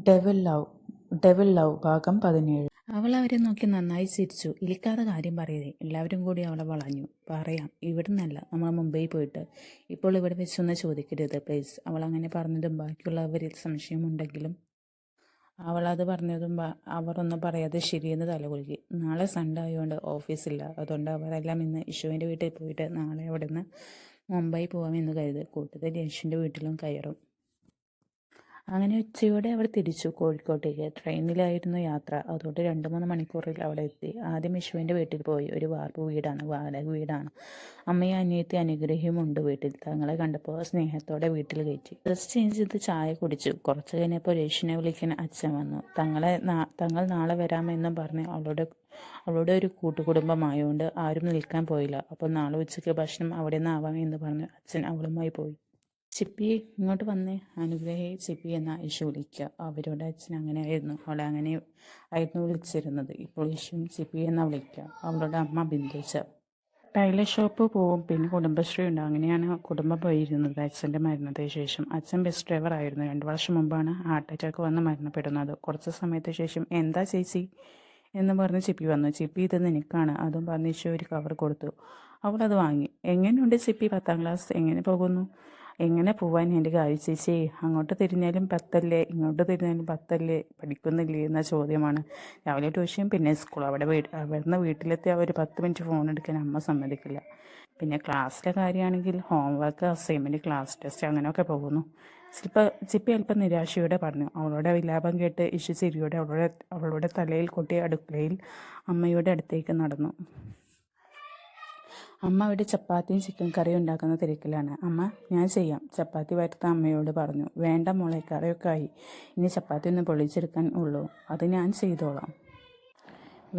Devil love devil love ഭാഗം 17. അവൾ അവരെ നോക്കി നന്നായി ചിരിച്ചു. ഇലിക്കാതെ കാര്യം പറയതേ. എല്ലാവരും കൂടി അവളെ വളഞ്ഞു. പറയാം, ഇവിടുന്നല്ല, നമ്മൾ മുംബൈ പോയിട്ട്. ഇപ്പോൾ ഇവിടെ വെച്ചൊന്ന് ചോദിക്കരുത് പ്ലീസ്. അവൾ അങ്ങനെ പറഞ്ഞതും ബാക്കിയുള്ളവരിൽ സംശയമുണ്ടെങ്കിലും അവളത് പറഞ്ഞതും അവർ ഒന്നും പറയാതെ ശരിയെന്ന് തലകുലുക്കി. നാളെ സൺഡേ ആയതുകൊണ്ട് ഓഫീസില്ല. അതുകൊണ്ട് അവരെല്ലാം ഇന്ന് ഇഷുവിൻ്റെ വീട്ടിൽ പോയിട്ട് നാളെ അവിടെ നിന്ന് മുംബൈ പോകാമെന്ന് കരുതി. കൂട്ടത്തിൽ യശുവിൻ്റെ വീട്ടിലും കയറും. അങ്ങനെ ഉച്ചയോടെ അവർ തിരിച്ചു കോഴിക്കോട്ടേക്ക്. ട്രെയിനിലായിരുന്നു യാത്ര. അതുകൊണ്ട് 2-3 മണിക്കൂറിൽ അവിടെ എത്തി. ആദ്യം യശുവിൻ്റെ വീട്ടിൽ പോയി. ഒരു വാർപ്പ് വീടാണ്, വാടക വീടാണ്. അമ്മയും അനിയത്തി അനുഗ്രഹമുണ്ട് വീട്ടിൽ. തങ്ങളെ കണ്ടപ്പോൾ സ്നേഹത്തോടെ വീട്ടിൽ കയറ്റി. ഡ്രസ് ചേഞ്ച് ചെയ്ത് ചായ കുടിച്ചു. കുറച്ച് കഴിഞ്ഞപ്പോൾ യേശുവിനെ വിളിക്കാൻ അച്ഛൻ വന്നു. തങ്ങൾ നാളെ വരാമെന്നും പറഞ്ഞ് അവളുടെ ഒരു കൂട്ടുകുടുംബമായതുകൊണ്ട് ആരും നിൽക്കാൻ പോയില്ല. അപ്പോൾ നാളെ ഉച്ചയ്ക്ക് ഭക്ഷണം അവിടെ നിന്ന് ആവാം എന്ന് പറഞ്ഞ് അച്ഛൻ അവളുമായി പോയി. ചിപ്പി, ഇങ്ങോട്ട് വന്നേ. അനുഗ്രഹയെ ചിപ്പി എന്ന യേശു വിളിക്കുക. അവരുടെ അച്ഛൻ അങ്ങനെയായിരുന്നു. അവളെ അങ്ങനെ ആയിരുന്നു വിളിച്ചിരുന്നത്. ഇപ്പോൾ യേശുവും ചിപ്പി എന്ന വിളിക്കുക. അവളുടെ അമ്മ ബിന്ദുച്ച. ടൈലർ ഷോപ്പ് പോവും, പിന്നെ കുടുംബശ്രീ ഉണ്ട്. അങ്ങനെയാണ് കുടുംബം പോയിരുന്നത്. അച്ഛൻ്റെ മരണത്തിന് ശേഷം. അച്ഛൻ ബസ് ഡ്രൈവർ ആയിരുന്നു. 2 വർഷം മുമ്പാണ് ഹാർട്ട് അറ്റാക്ക് വന്ന് മരണപ്പെടുന്നത്. കുറച്ച് സമയത്തിന് ശേഷം എന്താ ചേച്ചി എന്ന് പറഞ്ഞ് ചിപ്പി വന്നു. ചിപ്പി, ഇത് നിനക്കാണ്. അതും പറഞ്ഞ് യേശു ഒരു കവർ കൊടുത്തു. അവളത് വാങ്ങി. എങ്ങനെയുണ്ട് ചിപ്പി? 10ാം ക്ലാസ് എങ്ങനെ പോകുന്നു? എങ്ങനെ പോവാൻ എൻ്റെ കാര്യം ചേച്ചി? അങ്ങോട്ട് തിരിഞ്ഞാലും 10 ഇങ്ങോട്ട് തിരിഞ്ഞാലും 10 പഠിക്കുന്നില്ലേ എന്ന ചോദ്യമാണ്. രാവിലെ ട്യൂഷൻ, പിന്നെ സ്കൂൾ. അവിടുന്ന് വീട്ടിലെത്തി ഒരു 10 മിനിറ്റ് ഫോൺ എടുക്കാൻ അമ്മ സമ്മതിക്കില്ല. പിന്നെ ക്ലാസ്സിലെ കാര്യമാണെങ്കിൽ ഹോംവർക്ക്, അസൈൻമെൻറ്റ്, ക്ലാസ് ടെസ്റ്റ് അങ്ങനെയൊക്കെ പോകുന്നു. ചിപ്പി അല്പം നിരാശയോടെ പറഞ്ഞു. അവളുടെ വിലാപം കേട്ട് ഇഷു ചിരിയോടെ അവളുടെ തലയിൽ കൊട്ടി അടുക്കളയിൽ അമ്മയുടെ അടുത്തേക്ക് നടന്നു. അമ്മ അവിടെ ചപ്പാത്തിയും ചിക്കൻ കറിയും ഉണ്ടാക്കുന്ന തിരക്കിലാണ്. അമ്മ, ഞാൻ ചെയ്യാം, ചപ്പാത്തി വരുത്താൻ അമ്മയോട് പറഞ്ഞു. വേണ്ട മോളെ, കറിയൊക്കെ ആയി. ഇനി ചപ്പാത്തി ഒന്ന് പൊളിച്ചെടുക്കാൻ ഉള്ളൂ. അത് ഞാൻ ചെയ്തോളാം.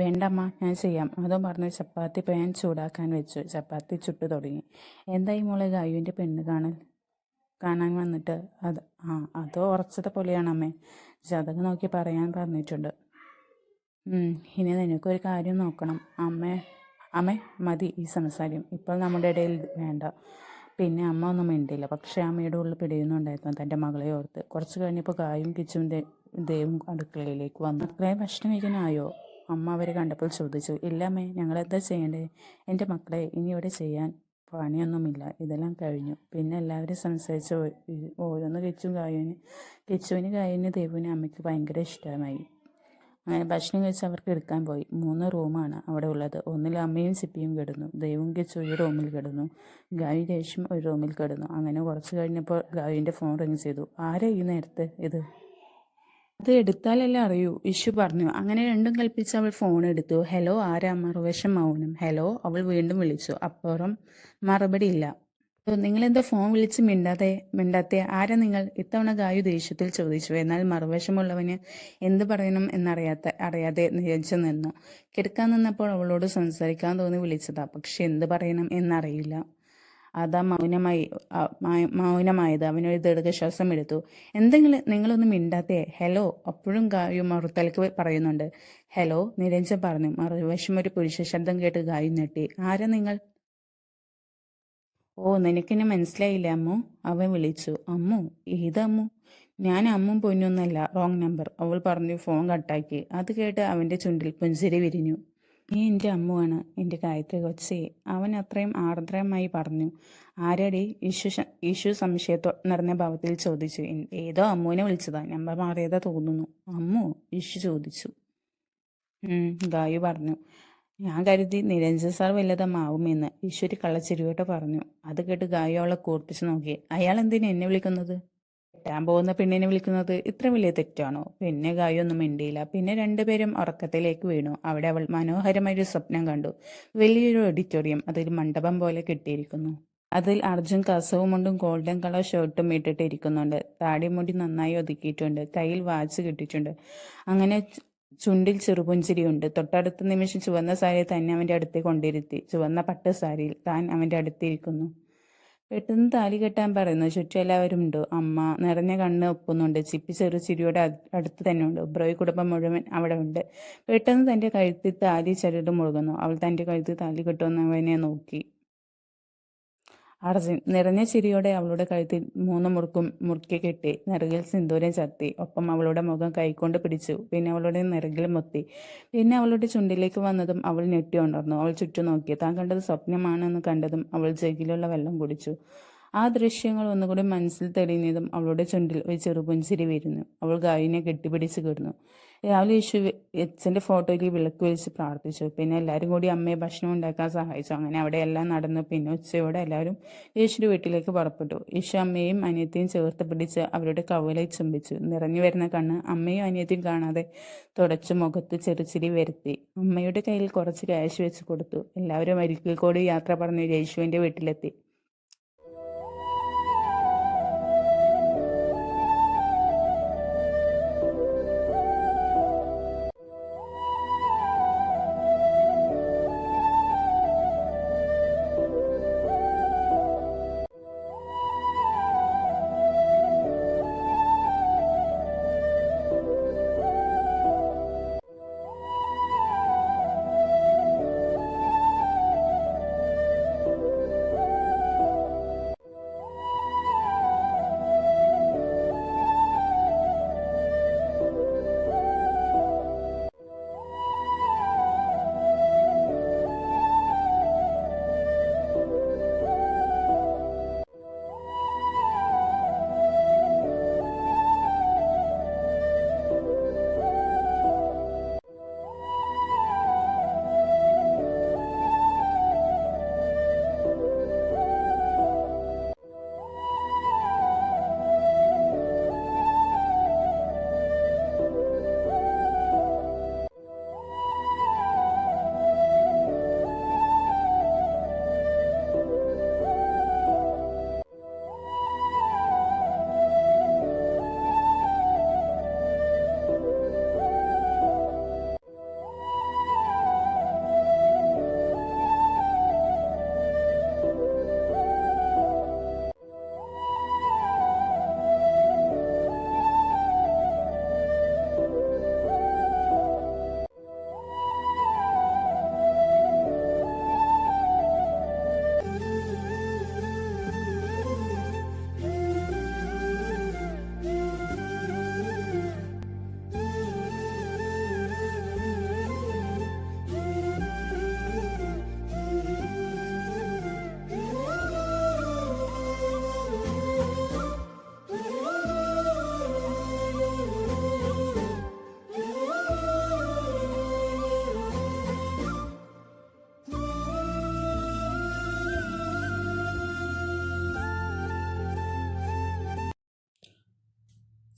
വേണ്ടമ്മ, ഞാൻ ചെയ്യാം. അതും പറഞ്ഞ് ചപ്പാത്തി പാൻ ചൂടാക്കാൻ വെച്ചു. ചപ്പാത്തി ചുട്ടു തുടങ്ങി. എന്തായി മോളെ, ഗായുവിൻ്റെ പെണ്ണ് കാണാൻ വന്നിട്ട്? അതോ ഉറച്ചത് പോലെയാണ് അമ്മേ. ജാതകം നോക്കി പറയാൻ പറഞ്ഞിട്ടുണ്ട്. ഇനി നിനക്കൊരു കാര്യം നോക്കണം. അമ്മേ, മതി ഈ സംസാരം. ഇപ്പോൾ നമ്മുടെ ഇടയിൽ വേണ്ട. പിന്നെ അമ്മ ഒന്നും മിണ്ടില്ല. പക്ഷേ അമ്മയുടെ ഉള്ളിൽ പിടിയുന്നുണ്ടായിരുന്നു തൻ്റെ മകളെ ഓർത്ത്. കുറച്ച് കഴിഞ്ഞപ്പോൾ ഗായും കിച്ചും ദേവും അടുക്കളയിലേക്ക് വന്നു. മക്കളെ, ഭക്ഷണം കഴിക്കാനായോ? അമ്മ അവരെ കണ്ടപ്പോൾ ചോദിച്ചു. ഇല്ല അമ്മേ, ഞങ്ങളെന്താ ചെയ്യേണ്ടേ? എൻ്റെ മക്കളെ, ഇനി ഇവിടെ ചെയ്യാൻ പണിയൊന്നുമില്ല. ഇതെല്ലാം കഴിഞ്ഞു. പിന്നെ എല്ലാവരും സംസാരിച്ച് ഓരോന്ന് കിച്ചുവിന് ഗായുവിന് ദേവുവിന് അമ്മയ്ക്ക് ഭയങ്കര ഇഷ്ടമായി. അങ്ങനെ ഭക്ഷണം കഴിച്ച് അവർക്ക് എടുക്കാൻ പോയി. 3 റൂമാണ് അവിടെ ഉള്ളത്. ഒന്നിൽ അമ്മയും ചിപ്പിയും കിടന്നു. ദേവും കിച്ചു ഒരു റൂമിൽ കിടന്നു. ഗായു ദേശം ഒരു റൂമിൽ കിടന്നു. അങ്ങനെ കുറച്ച് കഴിഞ്ഞപ്പോൾ ഗായുവിൻ്റെ ഫോൺ റിങ് ചെയ്തു. ആരാ ഈ നേരത്ത് ഇത്? അത് എടുത്താലല്ലേ അറിയൂ, ഇഷു പറഞ്ഞു. അങ്ങനെ രണ്ടും കൽപ്പിച്ച് അവൾ ഫോൺ എടുത്തു. ഹലോ, ആരാ? മറുവശം മൗനം. ഹലോ, അവൾ വീണ്ടും വിളിച്ചു. അപ്പുറം മറുപടി ഇല്ല. നിങ്ങളെന്താ ഫോൺ വിളിച്ച് മിണ്ടാത്തെ? ആരാ നിങ്ങൾ? ഇത്തവണ ഗായു ദേഷ്യത്തിൽ ചോദിച്ചു. എന്നാൽ മറുവശമുള്ളവന് എന്ത് പറയണം അറിയാതെ നിരച്ചു നിന്നു. കിടക്കാൻ നിന്നപ്പോൾ അവളോട് സംസാരിക്കാൻ തോന്നി വിളിച്ചതാ. പക്ഷെ എന്ത് പറയണം എന്നറിയില്ല. അതാ മൗനമായത്. അവനൊരു ദീർഘശ്വാസം എടുത്തു. എന്തെങ്കിലും നിങ്ങളൊന്നും മിണ്ടാത്തേ? ഹലോ. അപ്പോഴും ഗായു മറുതലക്ക് പറയുന്നുണ്ട്. ഹലോ, നിരഞ്ജൻ പറഞ്ഞു. മറുവശം ഒരു പുരുഷ ശബ്ദം കേട്ട് ഗായു ഞെട്ടി. ആരാ നിങ്ങൾ? ഓ, നിനക്കെന്നെ മനസ്സിലായില്ല അമ്മു? അവൻ വിളിച്ചു. അമ്മു? ഏതമ്മു? ഞാൻ അമ്മും പൊന്നൊന്നല്ല, റോങ് നമ്പർ, അവൾ പറഞ്ഞു. ഫോൺ കട്ടാക്കി. അത് കേട്ട് അവൻ്റെ ചുണ്ടിൽ പുഞ്ചിരി വിരിഞ്ഞു. നീ എൻ്റെ അമ്മുവാണ്, എൻ്റെ ഗായത്രി കൊച്ചേ, അവൻ അത്രയും ആർദ്രമായി പറഞ്ഞു. ആരടി? ഈശു സംശയത്തോ നിറഞ്ഞ ഭാവത്തിൽ ചോദിച്ചു. ഏതോ അമ്മുവിനെ വിളിച്ചതാ, നമ്പർ മാറിയതാ തോന്നുന്നു. അമ്മു? ഈശു ചോദിച്ചു. ഗായു പറഞ്ഞു. ഞാൻ കരുതി നിരഞ്ജൻ സാർ വല്ലതുമാവുമെന്ന്. ഈശ്വരി കള്ളച്ചിരിയോട്ട് പറഞ്ഞു. അത് കേട്ട് ഗായു അവളെ കൂർപ്പിച്ച് നോക്കി. അയാൾ എന്തിനാ എന്നെ വിളിക്കുന്നത്? കെട്ടാൻ പോകുന്ന പെണ്ണിനെ വിളിക്കുന്നത് ഇത്ര വലിയ തെറ്റാണോ? പിന്നെ ഗായു ഒന്നും മിണ്ടിയില്ല. പിന്നെ രണ്ടുപേരും ഉറക്കത്തിലേക്ക് വീണു. അവിടെ അവൾ മനോഹരമായൊരു സ്വപ്നം കണ്ടു. വലിയൊരു ഓഡിറ്റോറിയം, അതിൽ മണ്ഡപം പോലെ കെട്ടിയിരിക്കുന്നു. അതിൽ അർജുൻ കസവും മുണ്ടും ഗോൾഡൻ കളർ ഷർട്ടും ഇട്ടിട്ട് ഇരിക്കുന്നുണ്ട്. താടിമുടി നന്നായി ഒതുക്കിയിട്ടുണ്ട്. കയ്യിൽ വാച്ച് കിട്ടിയിട്ടുണ്ട്. അങ്ങനെ ചുണ്ടിൽ ചെറുപുഞ്ചിരിയുണ്ട്. തൊട്ടടുത്ത നിമിഷം ചുവന്ന സാരി തന്നെ അവൻ്റെ അടുത്ത് കൊണ്ടിരുത്തി. ചുവന്ന പട്ട് സാരിയിൽ താൻ അവൻ്റെ അടുത്തിരിക്കുന്നു. പെട്ടെന്ന് താലി കെട്ടാൻ പറയുന്നു. ചുറ്റും എല്ലാവരും ഉണ്ട്. അമ്മ നിറഞ്ഞ കണ്ണ് ഒപ്പുന്നുണ്ട്. ചിപ്പി ചെറു ചിരിയോടെ അടുത്ത് തന്നെ ഉണ്ട്. ബ്രോയ് കുടുംബം മുഴുവൻ അവിടെ ഉണ്ട്. പെട്ടെന്ന് തൻ്റെ കഴുത്തിൽ താലി ചരട് മുഴുകുന്നു. അവൾ തൻ്റെ കഴുത്തിൽ താലി കെട്ടുന്നവനെ നോക്കി. അർജുൻ നിറഞ്ഞ ചിരിയോടെ അവളുടെ കഴുത്തിൽ 3 മുറുക്കും മുറുക്കി കെട്ടി. നെറുകിൽ സിന്ദൂരം ചാർത്തി. ഒപ്പം അവളുടെ മുഖം കൈകൊണ്ട് പിടിച്ചു. പിന്നെ അവളുടെ നെറുകിൽ മുത്തി. പിന്നെ അവളുടെ ചുണ്ടിലേക്ക് വന്നതും അവൾ ഞെട്ടി ഉണർന്നു. അവൾ ചുറ്റും നോക്കി. താൻ കണ്ടത് സ്വപ്നമാണെന്ന് കണ്ടതും അവൾ ജഗ്ഗിലുള്ള വെള്ളം കുടിച്ചു. ആ ദൃശ്യങ്ങൾ ഒന്നുകൂടി മനസ്സിൽ തെളിഞ്ഞതും അവളുടെ ചുണ്ടിൽ ഒരു ചെറുപുഞ്ചിരി വീരുന്നു. അവൾ ഗായുവിനെ കെട്ടിപ്പിടിച്ച് കിടന്നു. രാവിലെ യേശു അച്ഛൻ്റെ ഫോട്ടോയിൽ വിളക്ക് വെച്ച് പ്രാർത്ഥിച്ചു. പിന്നെ എല്ലാവരും കൂടി അമ്മയെ ഭക്ഷണം ഉണ്ടാക്കാൻ സഹായിച്ചു. അങ്ങനെ അവിടെ എല്ലാം നടന്നു. പിന്നെ ഉച്ചയോടെ എല്ലാവരും യേശുവിൻ്റെ വീട്ടിലേക്ക് പുറപ്പെട്ടു. യേശു അമ്മയെയും അനിയത്തെയും ചേർത്ത് പിടിച്ച് അവരുടെ കവളിൽ ചുംബിച്ചു. നിറഞ്ഞു വരുന്ന കണ്ണ് അമ്മയും അനിയത്തെയും കാണാതെ തുടച്ചു മുഖത്ത് ചെറുചിരി വരുത്തി. അമ്മയുടെ കയ്യിൽ കുറച്ച് ക്യാഷ് വെച്ച് കൊടുത്തു. എല്ലാവരും ഒരിക്കൽ കൂടി യാത്ര പറഞ്ഞ് യേശുവിൻ്റെ വീട്ടിലെത്തി.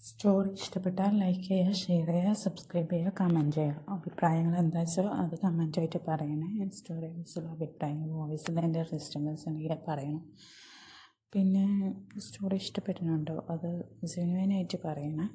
സ്റ്റോറി ഇഷ്ടപ്പെട്ടാൽ ലൈക്ക് ചെയ്യുക, ഷെയർ ചെയ്യുക, സബ്സ്ക്രൈബ് ചെയ്യുക, കമൻറ്റ് ചെയ്യുക. അഭിപ്രായങ്ങൾ എന്താ വെച്ചാൽ അത് കമൻറ്റായിട്ട് പറയണേ. സ്റ്റോറിയെ കുറിച്ചുള്ള അഭിപ്രായങ്ങൾ വോയിസിൽ എൻ്റെ ഡിസ്റ്റർബൻസ് ഉണ്ടെങ്കിൽ പറയണം. പിന്നെ സ്റ്റോറി ഇഷ്ടപ്പെട്ടിട്ടുണ്ടോ അത് ജെന്യുവനായിട്ട് പറയണേ.